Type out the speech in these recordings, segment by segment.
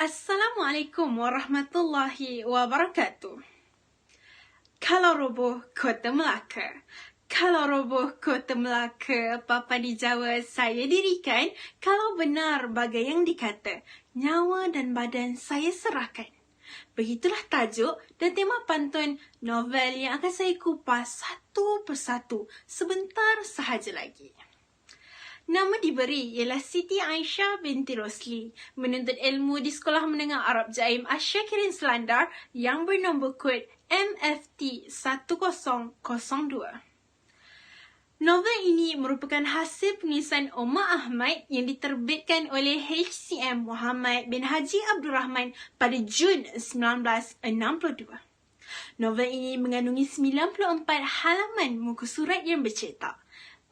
Assalamualaikum warahmatullahi wabarakatuh. Kalau roboh Kota Melaka. Kalau roboh Kota Melaka, papan di Jawa saya dirikan. Kalau benar bagai yang dikata, nyawa dan badan saya serahkan. Begitulah tajuk dan tema pantun novel yang akan saya kupas satu persatu sebentar sahaja lagi. Nama diberi ialah Siti Aisyah binti Rosli, menuntut ilmu di Sekolah Menengah Arab Jaim Asyakirin Selandar yang bernombor kod MFT 1002. Novel ini merupakan hasil penulisan Omar Ahmad yang diterbitkan oleh HCM Muhammad bin Haji Abdul Rahman pada Jun 1962. Novel ini mengandungi 94 halaman muka surat yang bercetak.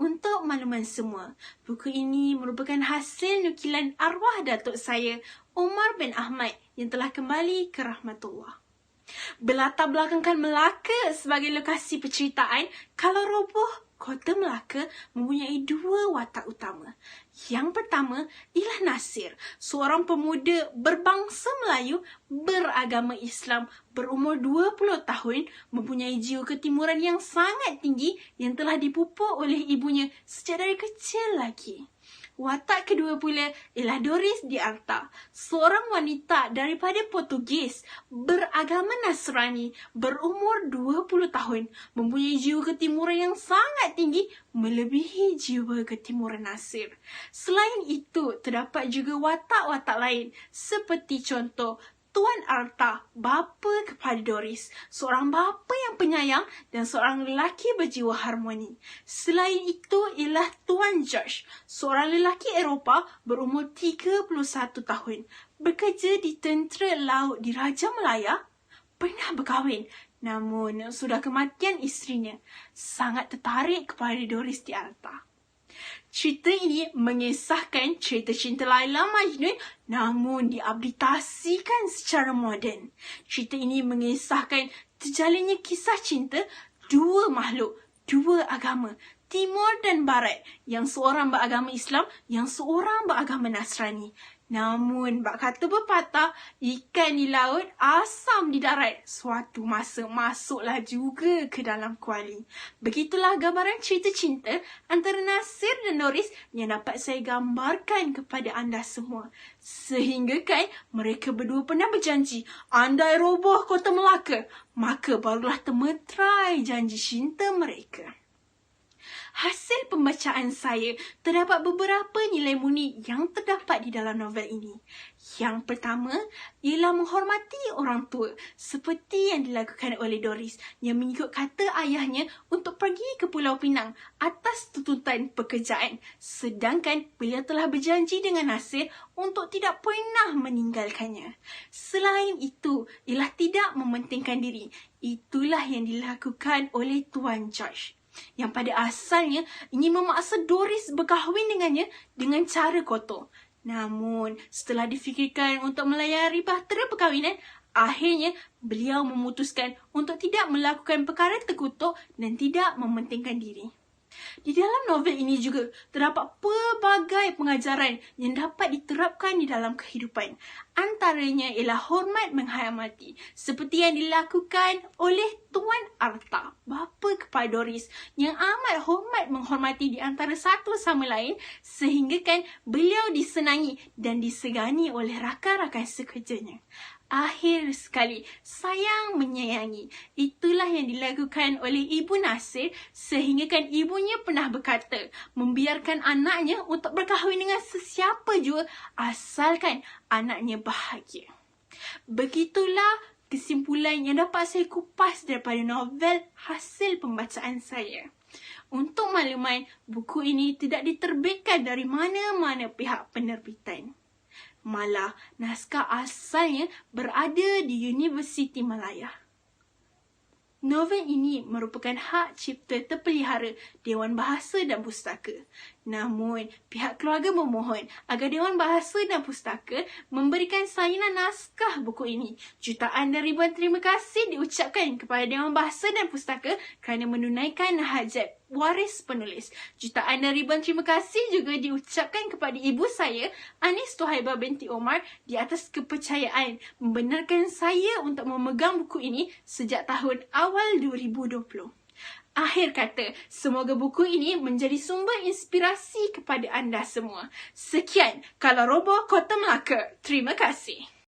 Untuk makluman semua, buku ini merupakan hasil nukilan arwah datuk saya, Omar bin Ahmad, yang telah kembali ke rahmatullah. Berlatar belakangkan Melaka sebagai lokasi penceritaan, Kalau Roboh Kota Melaka mempunyai dua watak utama. Yang pertama ialah Nasir, seorang pemuda berbangsa Melayu beragama Islam berumur 20 tahun, mempunyai jiwa ketimuran yang sangat tinggi yang telah dipupuk oleh ibunya sejak dari kecil lagi. Watak kedua pula ialah Doris de Arta, seorang wanita daripada Portugis beragama Nasrani berumur 20 tahun, mempunyai jiwa ketimuran yang sangat tinggi melebihi jiwa ketimuran Nasir. Selain itu, terdapat juga watak-watak lain seperti contoh Tuan Arta, bapa kepada Doris, seorang bapa yang penyayang dan seorang lelaki berjiwa harmoni. Selain itu ialah Tuan George, seorang lelaki Eropah berumur 31 tahun, bekerja di tentera laut di Raja Melaya, pernah berkahwin namun sudah kematian isterinya, sangat tertarik kepada Doris de Arta. Cerita ini mengisahkan cerita cinta Laila Majnun namun diupdatasikan secara moden. Cerita ini mengisahkan terjalinnya kisah cinta dua makhluk, dua agama, Timur dan Barat, yang seorang beragama Islam, yang seorang beragama Nasrani. Namun, bak kata pepatah, ikan di laut, asam di darat. Suatu masa masuklah juga ke dalam kuali. Begitulah gambaran cerita cinta antara Nasir dan Doris yang dapat saya gambarkan kepada anda semua. Sehingga kan mereka berdua pernah berjanji, andai roboh Kota Melaka, maka barulah termeterai janji cinta mereka. Hasil pembacaan saya, terdapat beberapa nilai murni yang terdapat di dalam novel ini. Yang pertama ialah menghormati orang tua seperti yang dilakukan oleh Doris yang mengikut kata ayahnya untuk pergi ke Pulau Pinang atas tuntutan pekerjaan. Sedangkan beliau telah berjanji dengan Nasir untuk tidak pernah meninggalkannya. Selain itu ialah tidak mementingkan diri. Itulah yang dilakukan oleh Tuan George, yang pada asalnya ingin memaksa Doris berkahwin dengannya dengan cara kotor. Namun, setelah difikirkan untuk melayari bahtera perkahwinan, akhirnya beliau memutuskan untuk tidak melakukan perkara terkutuk dan tidak mementingkan diri. Di dalam novel ini juga terdapat pelbagai pengajaran yang dapat diterapkan di dalam kehidupan. Antaranya ialah hormat menghormati, seperti yang dilakukan oleh Tuan Arta, bapa kepada Doris, yang amat hormat menghormati di antara satu sama lain, sehingga kan beliau disenangi dan disegani oleh rakan-rakan sekerjanya. Akhir sekali, sayang menyayangi. Itulah yang dilakukan oleh Ibu Nasir, sehingga kan ibunya pernah berkata membiarkan anaknya untuk berkahwin dengan sesiapa jua asalkan anaknya bahagia. Begitulah kesimpulan yang dapat saya kupas daripada novel hasil pembacaan saya. Untuk makluman, buku ini tidak diterbitkan dari mana-mana pihak penerbitan. Malah, naskah asalnya berada di Universiti Malaya. Novel ini merupakan hak cipta terpelihara Dewan Bahasa dan Pustaka. Namun, pihak keluarga memohon agar Dewan Bahasa dan Pustaka memberikan salinan naskah buku ini. Jutaan dan ribuan terima kasih diucapkan kepada Dewan Bahasa dan Pustaka kerana menunaikan hajat waris penulis. Jutaan dan ribuan terima kasih juga diucapkan kepada ibu saya, Anis Tohaibah binti Omar, di atas kepercayaan membenarkan saya untuk memegang buku ini sejak tahun awal 2020. Akhir kata, semoga buku ini menjadi sumber inspirasi kepada anda semua. Sekian, Kalau Roboh Kota Melaka. Terima kasih.